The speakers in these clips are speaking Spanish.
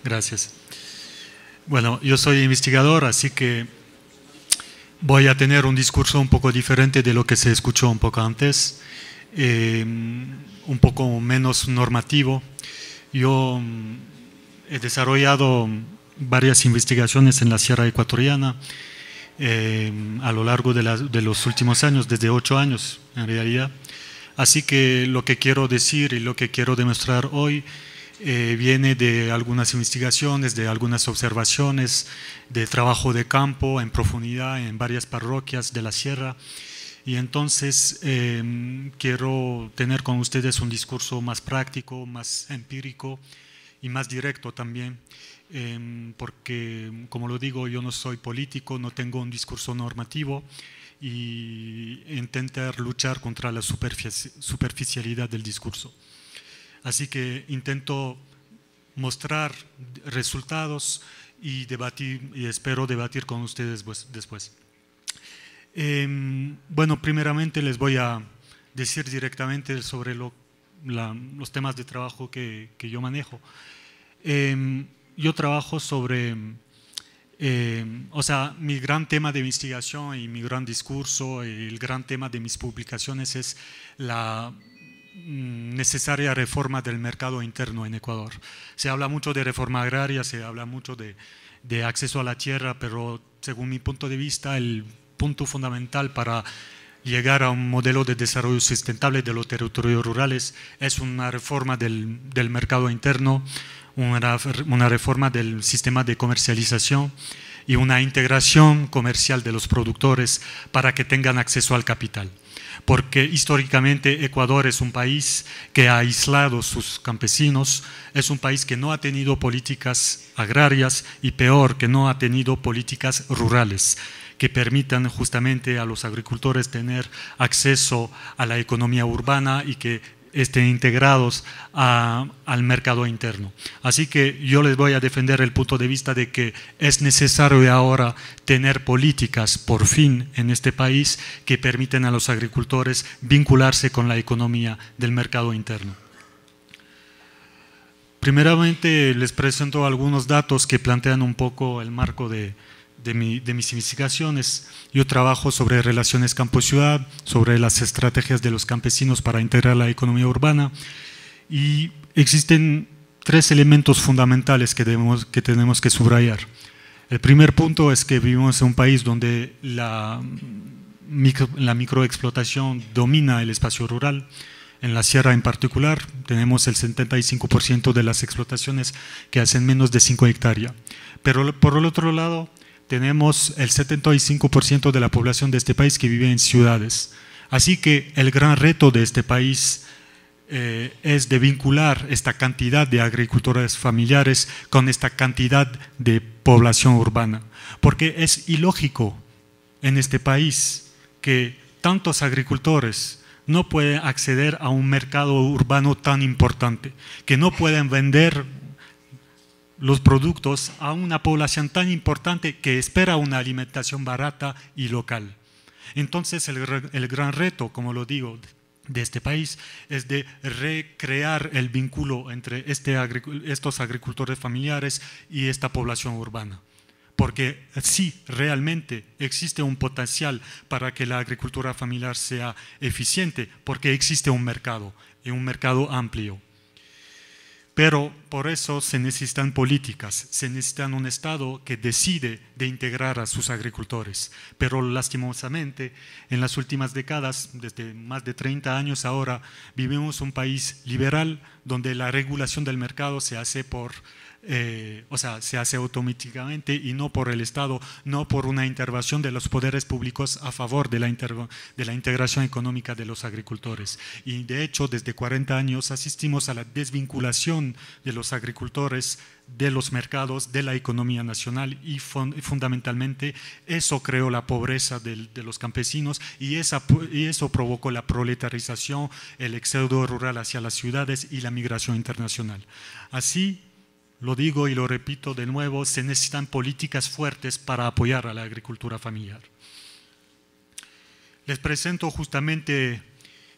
Gracias. Bueno, yo soy investigador, así que voy a tener un discurso un poco diferente de lo que se escuchó un poco antes, un poco menos normativo. Yo he desarrollado varias investigaciones en la Sierra Ecuatoriana a lo largo de los últimos años, desde 8 años en realidad. Así que lo que quiero decir y lo que quiero demostrar hoy viene de algunas investigaciones, de algunas observaciones, de trabajo de campo en profundidad en varias parroquias de la sierra. Y entonces quiero tener con ustedes un discurso más práctico, más empírico y más directo también, porque, como lo digo, yo no soy político, no tengo un discurso normativo y intentar luchar contra la superficialidad del discurso. Así que intento mostrar resultados y debatir, y espero debatir con ustedes después. Bueno, primeramente les voy a decir directamente sobre los temas de trabajo que yo manejo. Yo trabajo sobre, o sea, mi gran tema de investigación y mi gran discurso, el gran tema de mis publicaciones es la necesaria reforma del mercado interno en Ecuador. Se habla mucho de reforma agraria, se habla mucho de acceso a la tierra, pero según mi punto de vista, el punto fundamental para llegar a un modelo de desarrollo sustentable de los territorios rurales es una reforma del mercado interno, una reforma del sistema de comercialización y una integración comercial de los productores para que tengan acceso al capital. Porque históricamente Ecuador es un país que ha aislado sus campesinos, es un país que no ha tenido políticas agrarias y peor, que no ha tenido políticas rurales que permitan justamente a los agricultores tener acceso a la economía urbana y que estén integrados al mercado interno. Así que yo les voy a defender el punto de vista de que es necesario ahora tener políticas por fin en este país que permiten a los agricultores vincularse con la economía del mercado interno. Primeramente les presento algunos datos que plantean un poco el marco de mis investigaciones. Yo trabajo sobre relaciones campo-ciudad, sobre las estrategias de los campesinos para integrar la economía urbana y existen 3 elementos fundamentales que tenemos que subrayar. El primer punto es que vivimos en un país donde la microexplotación domina el espacio rural. En la sierra en particular tenemos el 75% de las explotaciones que hacen menos de 5 hectáreas. Pero por el otro lado tenemos el 75% de la población de este país que vive en ciudades. Así que el gran reto de este país es de vincular esta cantidad de agricultores familiares con esta cantidad de población urbana. Porque es ilógico en este país que tantos agricultores no pueden acceder a un mercado urbano tan importante, que no pueden vender los productos a una población tan importante que espera una alimentación barata y local. Entonces el gran reto, como lo digo, de este país es de recrear el vínculo entre estos agricultores familiares y esta población urbana. Porque sí, realmente existe un potencial para que la agricultura familiar sea eficiente, porque existe un mercado, y un mercado amplio. Pero por eso se necesitan políticas, se necesita un Estado que decide de integrar a sus agricultores. Pero lastimosamente, en las últimas décadas, desde más de 30 años ahora, vivimos un país liberal donde la regulación del mercado se hace se hace automáticamente y no por el Estado, no por una intervención de los poderes públicos a favor de la integración económica de los agricultores. Y de hecho, desde 40 años asistimos a la desvinculación de los agricultores de los mercados, de la economía nacional y fundamentalmente eso creó la pobreza de los campesinos y eso provocó la proletarización, el éxodo rural hacia las ciudades y la migración internacional. Así, lo digo y lo repito de nuevo, se necesitan políticas fuertes para apoyar a la agricultura familiar. Les presento justamente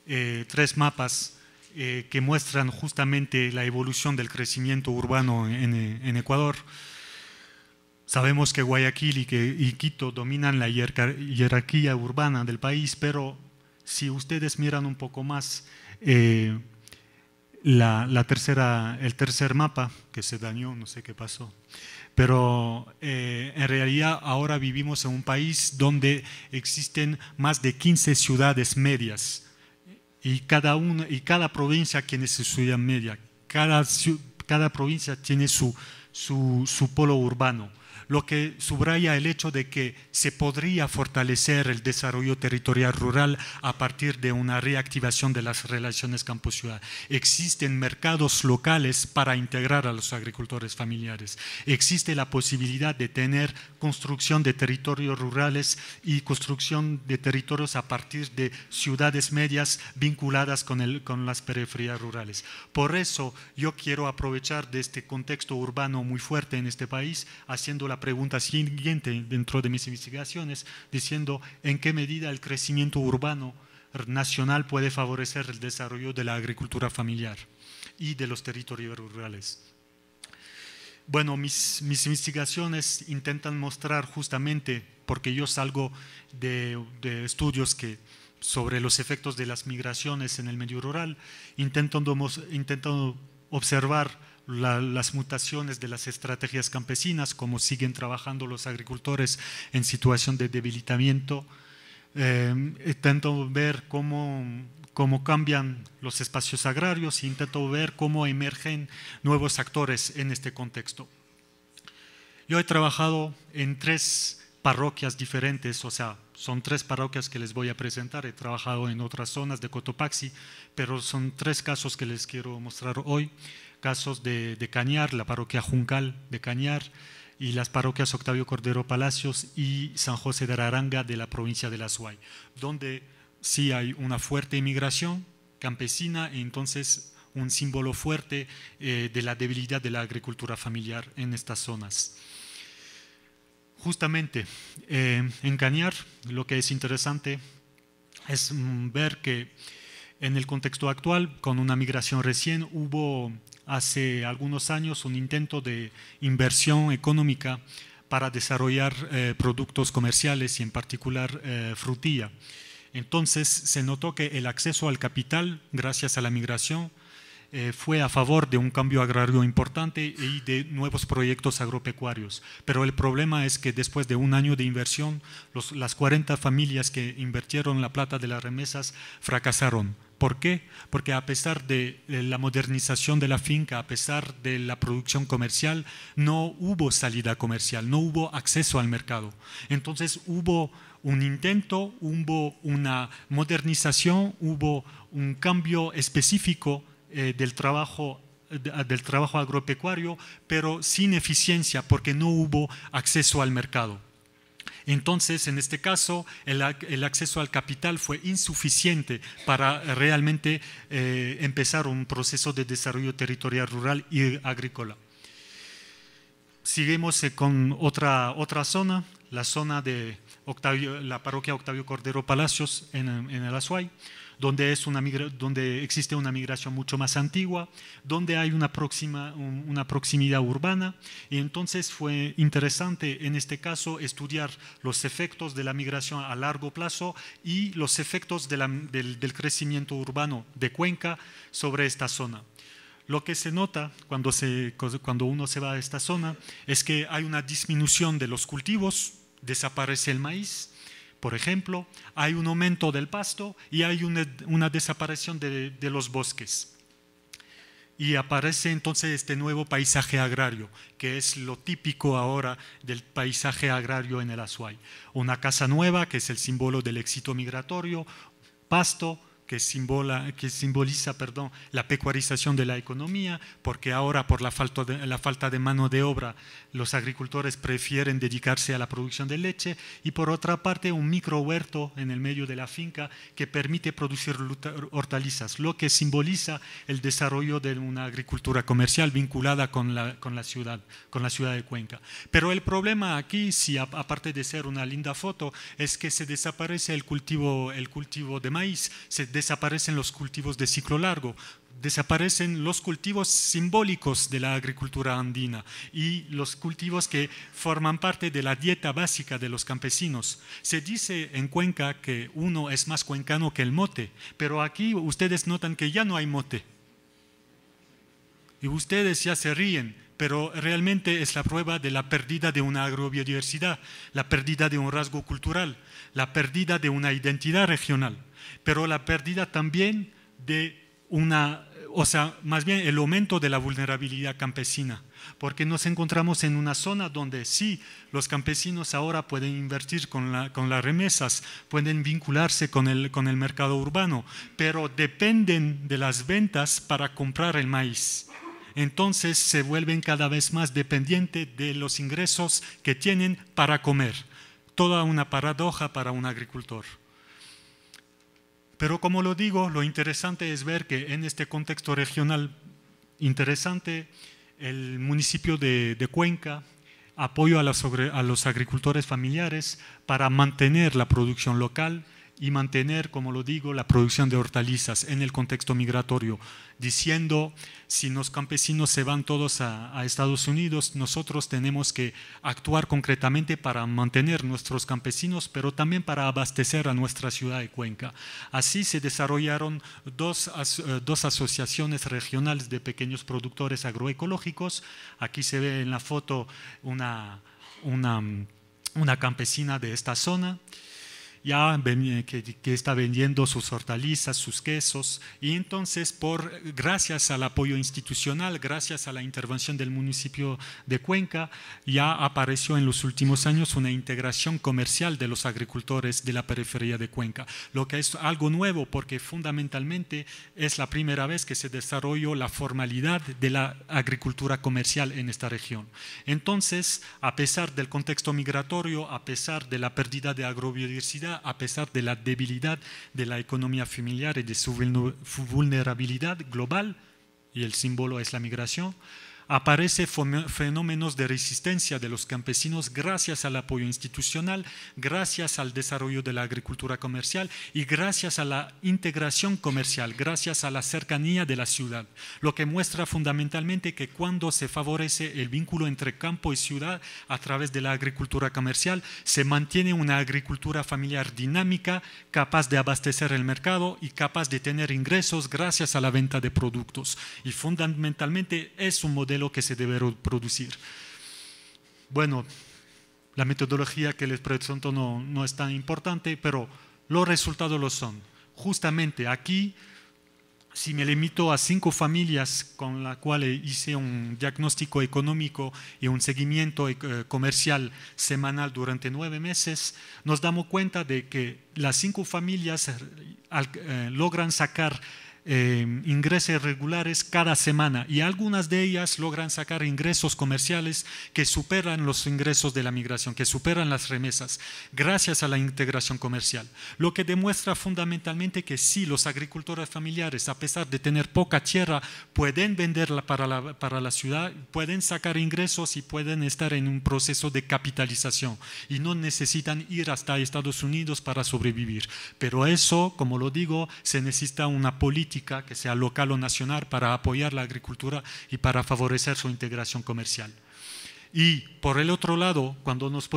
3 mapas que muestran justamente la evolución del crecimiento urbano en Ecuador. Sabemos que Guayaquil y Quito dominan la jerarquía urbana del país, pero si ustedes miran un poco más, el tercer mapa que se dañó, no sé qué pasó, pero en realidad ahora vivimos en un país donde existen más de 15 ciudades medias y cada provincia tiene su ciudad media, cada provincia tiene su polo urbano, lo que subraya el hecho de que se podría fortalecer el desarrollo territorial rural a partir de una reactivación de las relaciones campo-ciudad. Existen mercados locales para integrar a los agricultores familiares. Existe la posibilidad de tener construcción de territorios rurales y construcción de territorios a partir de ciudades medias vinculadas con las periferias rurales. Por eso yo quiero aprovechar de este contexto urbano muy fuerte en este país, haciendo la pregunta siguiente dentro de mis investigaciones, diciendo en qué medida el crecimiento urbano nacional puede favorecer el desarrollo de la agricultura familiar y de los territorios rurales. Bueno, mis investigaciones intentan mostrar justamente, porque yo salgo de estudios sobre los efectos de las migraciones en el medio rural, intentando observar las mutaciones de las estrategias campesinas, cómo siguen trabajando los agricultores en situación de debilitamiento. Intento ver cómo cambian los espacios agrarios e intento ver cómo emergen nuevos actores en este contexto. Yo he trabajado en 3 parroquias diferentes, o sea, son 3 parroquias que les voy a presentar. He trabajado en otras zonas de Cotopaxi, pero son 3 casos que les quiero mostrar hoy. Casos de Cañar, la parroquia Juncal de Cañar, y las parroquias Octavio Cordero Palacios y San José de Araranga de la provincia de La Azuay, donde sí hay una fuerte inmigración campesina y entonces un símbolo fuerte de la debilidad de la agricultura familiar en estas zonas. Justamente en Cañar lo que es interesante es ver que en el contexto actual, con una migración recién, hubo hace algunos años un intento de inversión económica para desarrollar productos comerciales y en particular frutilla. Entonces se notó que el acceso al capital, gracias a la migración, fue a favor de un cambio agrario importante y de nuevos proyectos agropecuarios. Pero el problema es que después de un año de inversión, las 40 familias que invirtieron la plata de las remesas fracasaron. ¿Por qué? Porque a pesar de la modernización de la finca, a pesar de la producción comercial, no hubo salida comercial, no hubo acceso al mercado. Entonces hubo un intento, hubo una modernización, hubo un cambio específico del trabajo agropecuario, pero sin eficiencia porque no hubo acceso al mercado. Entonces, en este caso, el acceso al capital fue insuficiente para realmente empezar un proceso de desarrollo territorial rural y agrícola. Seguimos con otra zona, la zona de la parroquia Octavio Cordero Palacios en el Azuay, donde existe una migración mucho más antigua, donde hay una proximidad urbana, y entonces fue interesante en este caso estudiar los efectos de la migración a largo plazo y los efectos del crecimiento urbano de Cuenca sobre esta zona. Lo que se nota cuando uno se va a esta zona es que hay una disminución de los cultivos, desaparece el maíz, por ejemplo, hay un aumento del pasto y hay una desaparición de los bosques. Y aparece entonces este nuevo paisaje agrario, que es lo típico ahora del paisaje agrario en el Azuay. Una casa nueva, que es el símbolo del éxito migratorio, pasto, que simboliza la pecuarización de la economía, porque ahora por la falta de mano de obra los agricultores prefieren dedicarse a la producción de leche, y por otra parte un micro huerto en el medio de la finca que permite producir hortalizas, lo que simboliza el desarrollo de una agricultura comercial vinculada con la ciudad de Cuenca. Pero el problema aquí, aparte de ser una linda foto, es que se desaparece el cultivo de maíz, se desaparecen los cultivos de ciclo largo, desaparecen los cultivos simbólicos de la agricultura andina y los cultivos que forman parte de la dieta básica de los campesinos. Se dice en Cuenca que uno es más cuencano que el mote, pero aquí ustedes notan que ya no hay mote. Y ustedes ya se ríen, pero realmente es la prueba de la pérdida de una agrobiodiversidad, la pérdida de un rasgo cultural, la pérdida de una identidad regional, pero la pérdida también de más bien el aumento de la vulnerabilidad campesina, porque nos encontramos en una zona donde sí, los campesinos ahora pueden invertir con las remesas, pueden vincularse con el mercado urbano, pero dependen de las ventas para comprar el maíz. Entonces se vuelven cada vez más dependientes de los ingresos que tienen para comer. Toda una paradoja para un agricultor. Pero como lo digo, lo interesante es ver que en este contexto regional interesante, el municipio de Cuenca apoya a los agricultores familiares para mantener la producción local y mantener, como lo digo, la producción de hortalizas en el contexto migratorio, diciendo, si los campesinos se van todos a Estados Unidos, nosotros tenemos que actuar concretamente para mantener nuestros campesinos, pero también para abastecer a nuestra ciudad de Cuenca. Así se desarrollaron dos asociaciones regionales de pequeños productores agroecológicos. Aquí se ve en la foto una campesina de esta zona, que está vendiendo sus hortalizas, sus quesos, y entonces gracias al apoyo institucional, gracias a la intervención del municipio de Cuenca, ya apareció en los últimos años una integración comercial de los agricultores de la periferia de Cuenca, lo que es algo nuevo porque fundamentalmente es la primera vez que se desarrolló la formalidad de la agricultura comercial en esta región. Entonces, a pesar del contexto migratorio, a pesar de la pérdida de agrobiodiversidad, a pesar de la debilidad de la economía familiar y de su vulnerabilidad global, y el símbolo es la migración, aparecen fenómenos de resistencia de los campesinos gracias al apoyo institucional, gracias al desarrollo de la agricultura comercial y gracias a la integración comercial, gracias a la cercanía de la ciudad, lo que muestra fundamentalmente que cuando se favorece el vínculo entre campo y ciudad a través de la agricultura comercial, se mantiene una agricultura familiar dinámica, capaz de abastecer el mercado y capaz de tener ingresos gracias a la venta de productos. Y fundamentalmente es un modelo que se debe producir. Bueno, la metodología que les presento no es tan importante, pero los resultados lo son. Justamente aquí, si me limito a 5 familias con las cuales hice un diagnóstico económico y un seguimiento comercial semanal durante 9 meses, nos damos cuenta de que las 5 familias logran sacar ingresos regulares cada semana y algunas de ellas logran sacar ingresos comerciales que superan los ingresos de la migración, que superan las remesas, gracias a la integración comercial. Lo que demuestra fundamentalmente que sí, los agricultores familiares, a pesar de tener poca tierra, pueden venderla para la ciudad, pueden sacar ingresos y pueden estar en un proceso de capitalización y no necesitan ir hasta Estados Unidos para sobrevivir. Pero eso, como lo digo, se necesita una política que sea local o nacional para apoyar la agricultura y para favorecer su integración comercial. Y por el otro lado, cuando nos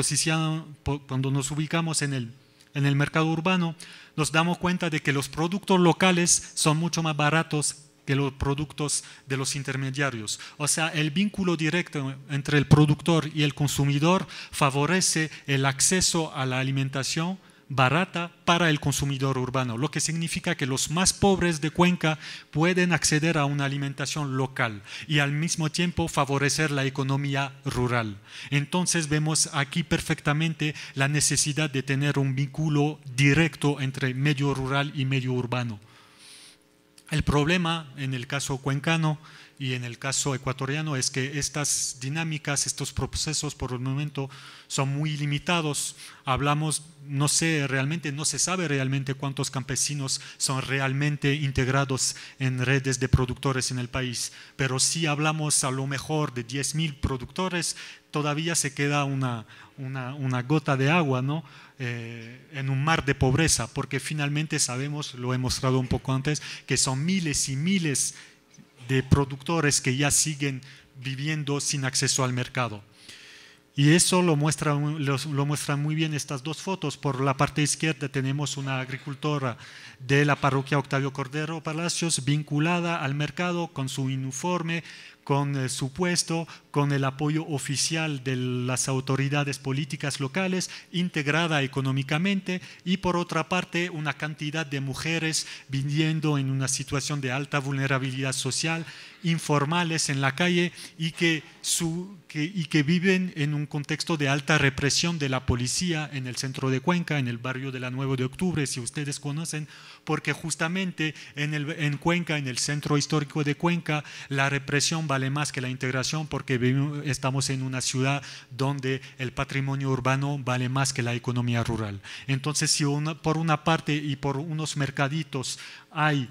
ubicamos en el mercado urbano, nos damos cuenta de que los productos locales son mucho más baratos que los productos de los intermediarios. O sea, el vínculo directo entre el productor y el consumidor favorece el acceso a la alimentación barata para el consumidor urbano, lo que significa que los más pobres de Cuenca pueden acceder a una alimentación local y al mismo tiempo favorecer la economía rural. Entonces vemos aquí perfectamente la necesidad de tener un vínculo directo entre medio rural y medio urbano. El problema en el caso cuencano y en el caso ecuatoriano es que estas dinámicas, estos procesos por el momento son muy limitados. Hablamos, no sé realmente, no se sabe realmente cuántos campesinos son realmente integrados en redes de productores en el país, pero si hablamos a lo mejor de 10.000 productores, todavía se queda una gota de agua, ¿no? En un mar de pobreza, porque finalmente sabemos, lo he mostrado un poco antes, que son miles y miles de productores que ya siguen viviendo sin acceso al mercado. Y eso lo muestran muy bien estas dos fotos. Por la parte izquierda tenemos una agricultora de la parroquia Octavio Cordero Palacios vinculada al mercado con su uniforme, con su puesto, con el apoyo oficial de las autoridades políticas locales, integrada económicamente, y por otra parte una cantidad de mujeres viviendo en una situación de alta vulnerabilidad social, informales en la calle y que viven en un contexto de alta represión de la policía en el centro de Cuenca, en el barrio de la 9 de octubre, si ustedes conocen, porque justamente en Cuenca, en el centro histórico de Cuenca, la represión vale más que la integración, porque estamos en una ciudad donde el patrimonio urbano vale más que la economía rural. Entonces, si por una parte y por unos mercaditos hay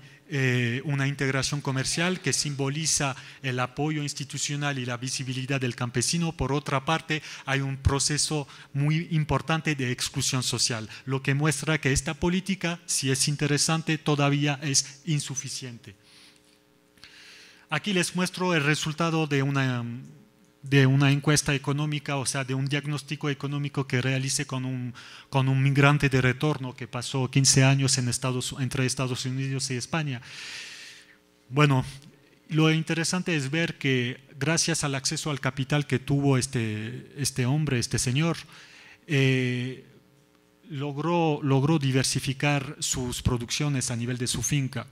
una integración comercial que simboliza el apoyo institucional y la visibilidad del campesino, por otra parte hay un proceso muy importante de exclusión social, lo que muestra que esta política, si es interesante, todavía es insuficiente. Aquí les muestro el resultado de una encuesta económica, o sea, de un diagnóstico económico que realicé con un migrante de retorno que pasó 15 años entre Estados Unidos y España. Bueno, lo interesante es ver que gracias al acceso al capital que tuvo este hombre, este señor, logró diversificar sus producciones a nivel de su finca.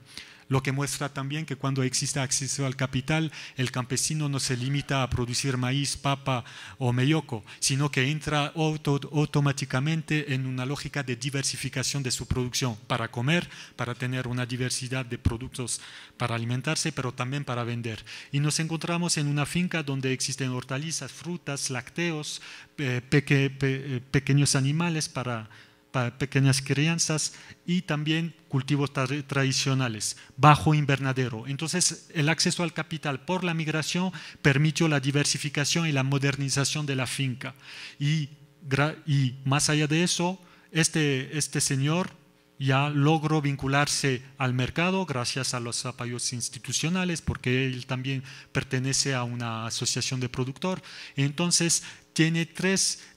Lo que muestra también que cuando existe acceso al capital, el campesino no se limita a producir maíz, papa o melloco, sino que entra automáticamente en una lógica de diversificación de su producción para comer, para tener una diversidad de productos para alimentarse, pero también para vender. Y nos encontramos en una finca donde existen hortalizas, frutas, lácteos, pequeños animales para pequeñas crianzas y también cultivos tradicionales bajo invernadero. Entonces, el acceso al capital por la migración permitió la diversificación y la modernización de la finca. Y más allá de eso, este señor ya logró vincularse al mercado gracias a los apoyos institucionales, porque él también pertenece a una asociación de productor. Entonces,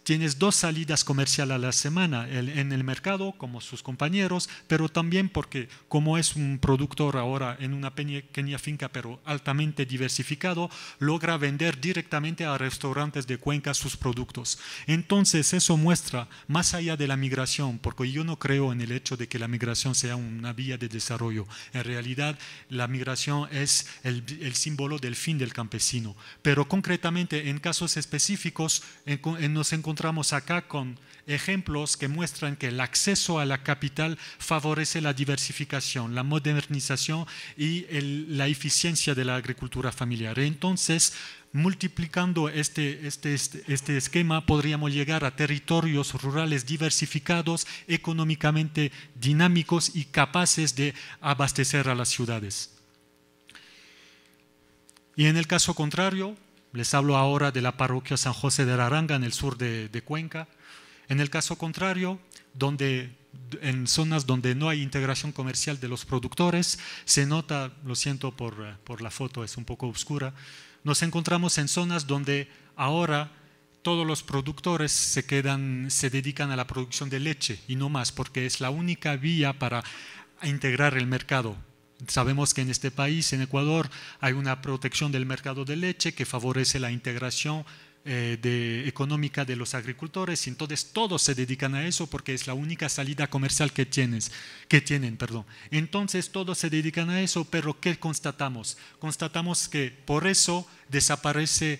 tienes dos salidas comerciales a la semana, en el mercado como sus compañeros, pero también porque como es un productor ahora en una pequeña finca pero altamente diversificado, logra vender directamente a restaurantes de Cuenca sus productos. Entonces eso muestra, más allá de la migración, porque yo no creo en el hecho de que la migración sea una vía de desarrollo. En realidad la migración es el símbolo del fin del campesino, pero concretamente en casos específicos nos encontramos acá con ejemplos que muestran que el acceso a la capital favorece la diversificación, la modernización y la eficiencia de la agricultura familiar. Entonces, multiplicando este esquema, podríamos llegar a territorios rurales diversificados, económicamente dinámicos y capaces de abastecer a las ciudades. Y en el caso contrario, les hablo ahora de la parroquia San José de la Aranga en el sur de Cuenca. En el caso contrario, en zonas donde no hay integración comercial de los productores, se nota, lo siento por la foto, es un poco oscura, nos encontramos en zonas donde ahora todos los productores se dedican a la producción de leche y no más, porque es la única vía para integrar el mercado. Sabemos que en este país, en Ecuador, hay una protección del mercado de leche que favorece la integración económica de los agricultores, y entonces todos se dedican a eso porque es la única salida comercial que tienen. Entonces todos se dedican a eso, pero ¿qué constatamos? Constatamos que por eso desaparecen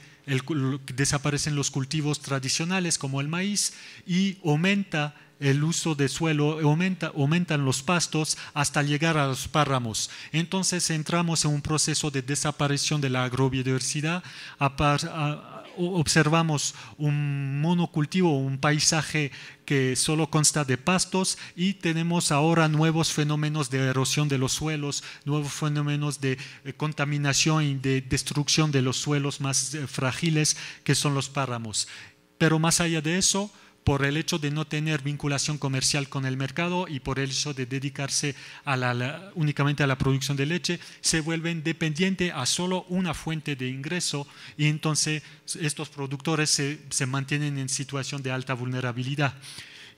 los cultivos tradicionales como el maíz y aumenta el uso de suelo, aumentan los pastos hasta llegar a los páramos. Entonces entramos en un proceso de desaparición de la agrobiodiversidad. Observamos un monocultivo, un paisaje que solo consta de pastos, y tenemos ahora nuevos fenómenos de erosión de los suelos, nuevos fenómenos de contaminación y de destrucción de los suelos más frágiles, que son los páramos. Pero más allá de eso, por el hecho de no tener vinculación comercial con el mercado y por el hecho de dedicarse únicamente a la producción de leche, se vuelven dependientes a solo una fuente de ingreso, y entonces estos productores se mantienen en situación de alta vulnerabilidad.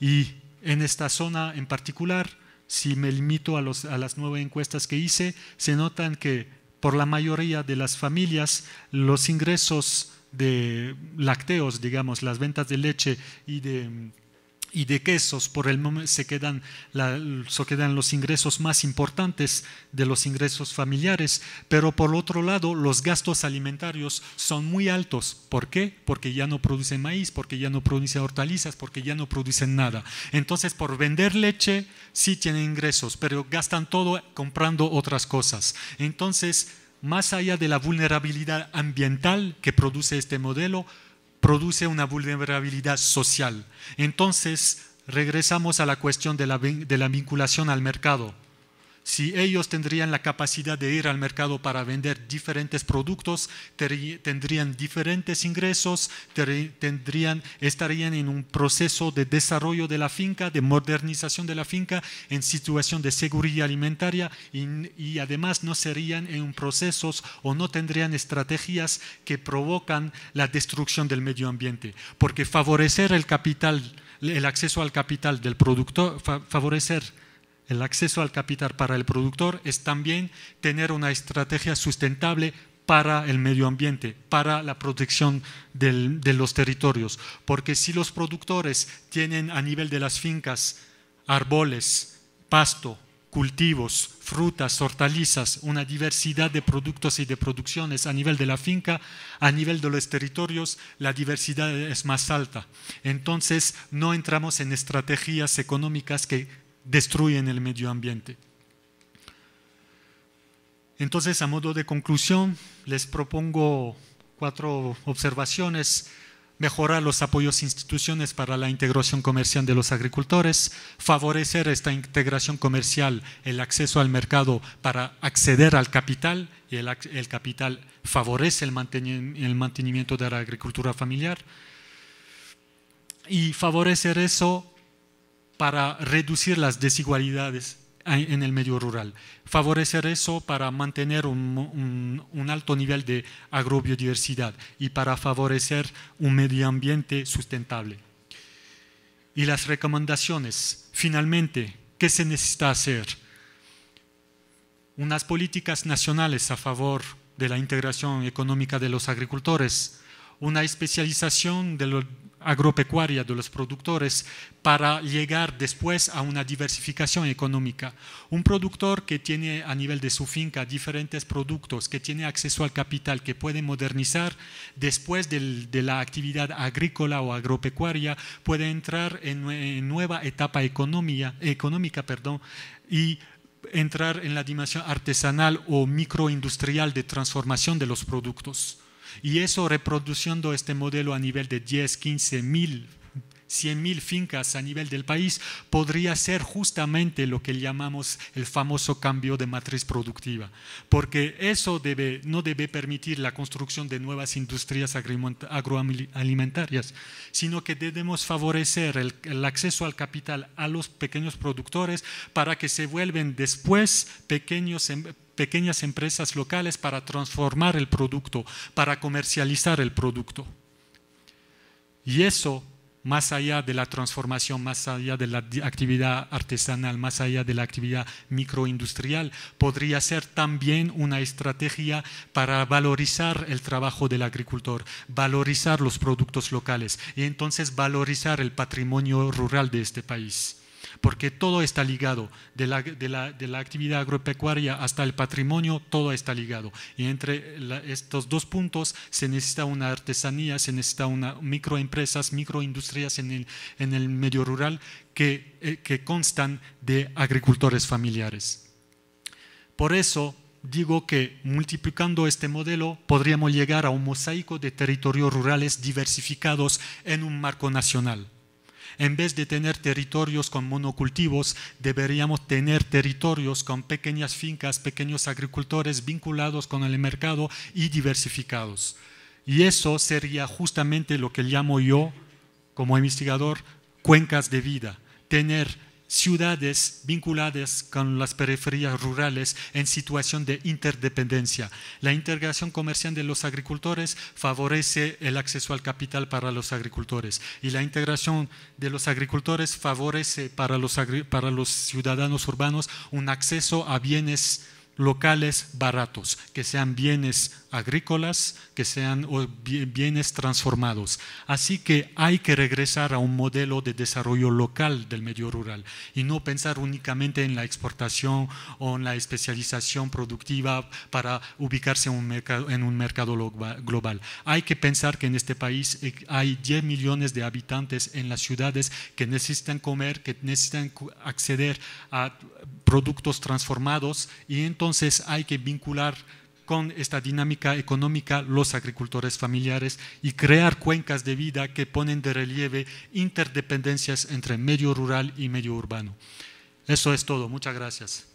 Y en esta zona en particular, si me limito a las 9 encuestas que hice, se notan que por la mayoría de las familias los ingresos de lácteos, digamos, las ventas de leche y de quesos, por el momento se quedan los ingresos más importantes de los ingresos familiares, pero por otro lado los gastos alimentarios son muy altos. ¿Por qué? Porque ya no producen maíz, porque ya no producen hortalizas, porque ya no producen nada. Entonces, por vender leche sí tienen ingresos, pero gastan todo comprando otras cosas. Entonces, más allá de la vulnerabilidad ambiental que produce este modelo, produce una vulnerabilidad social. Entonces, regresamos a la cuestión de la vinculación al mercado. Si ellos tendrían la capacidad de ir al mercado para vender diferentes productos, tendrían diferentes ingresos, estarían en un proceso de desarrollo de la finca, de modernización de la finca, en situación de seguridad alimentaria, y además no serían en procesos o no tendrían estrategias que provocan la destrucción del medio ambiente. Porque favorecer el capital, el acceso al capital del productor, favorecer el acceso al capital para el productor es también tener una estrategia sustentable para el medio ambiente, para la protección de los territorios. Porque si los productores tienen a nivel de las fincas árboles, pasto, cultivos, frutas, hortalizas, una diversidad de productos y de producciones a nivel de la finca, a nivel de los territorios la diversidad es más alta. Entonces no entramos en estrategias económicas que destruyen el medio ambiente. Entonces, a modo de conclusión, les propongo 4 observaciones. Mejorar los apoyos instituciones para la integración comercial de los agricultores, favorecer esta integración comercial, el acceso al mercado para acceder al capital, y el capital favorece el mantenimiento de la agricultura familiar, y favorecer eso para reducir las desigualdades en el medio rural, favorecer eso para mantener un alto nivel de agrobiodiversidad y para favorecer un medio ambiente sustentable. Y las recomendaciones, finalmente, ¿qué se necesita hacer? Unas políticas nacionales a favor de la integración económica de los agricultores, una especialización de la agropecuaria de los productores para llegar después a una diversificación económica. Un productor que tiene a nivel de su finca diferentes productos, que tiene acceso al capital, que puede modernizar, después de la actividad agrícola o agropecuaria, puede entrar en nueva etapa económica, y entrar en la dimensión artesanal o microindustrial de transformación de los productos. Y eso, reproduciendo este modelo a nivel de 10, 15 mil, 100 mil fincas a nivel del país, podría ser justamente lo que llamamos el famoso cambio de matriz productiva. Porque eso no debe permitir la construcción de nuevas industrias agroalimentarias, sino que debemos favorecer el acceso al capital a los pequeños productores para que se vuelvan después pequeñas empresas locales para transformar el producto, para comercializar el producto. Y eso, más allá de la transformación, más allá de la actividad artesanal, más allá de la actividad microindustrial, podría ser también una estrategia para valorizar el trabajo del agricultor, valorizar los productos locales y entonces valorizar el patrimonio rural de este país. porque todo está ligado, de la actividad agropecuaria hasta el patrimonio, todo está ligado. Y entre estos dos puntos se necesita una artesanía, se necesita una microempresas, microindustrias en el medio rural que constan de agricultores familiares. Por eso digo que multiplicando este modelo podríamos llegar a un mosaico de territorios rurales diversificados en un marco nacional. En vez de tener territorios con monocultivos, deberíamos tener territorios con pequeñas fincas, pequeños agricultores vinculados con el mercado y diversificados. Y eso sería justamente lo que llamo yo, como investigador, cuencas de vida. Tener ciudades vinculadas con las periferias rurales en situación de interdependencia. La integración comercial de los agricultores favorece el acceso al capital para los agricultores y la integración de los agricultores favorece para los ciudadanos urbanos un acceso a bienes locales baratos, que sean bienes agrícolas, que sean bienes transformados. Así que hay que regresar a un modelo de desarrollo local del medio rural y no pensar únicamente en la exportación o en la especialización productiva para ubicarse en un mercado global. Hay que pensar que en este país hay 10 millones de habitantes en las ciudades que necesitan comer, que necesitan acceder a productos transformados y entonces hay que vincular con esta dinámica económica los agricultores familiares y crear cuencas de vida que ponen de relieve interdependencias entre medio rural y medio urbano. Eso es todo. Muchas gracias.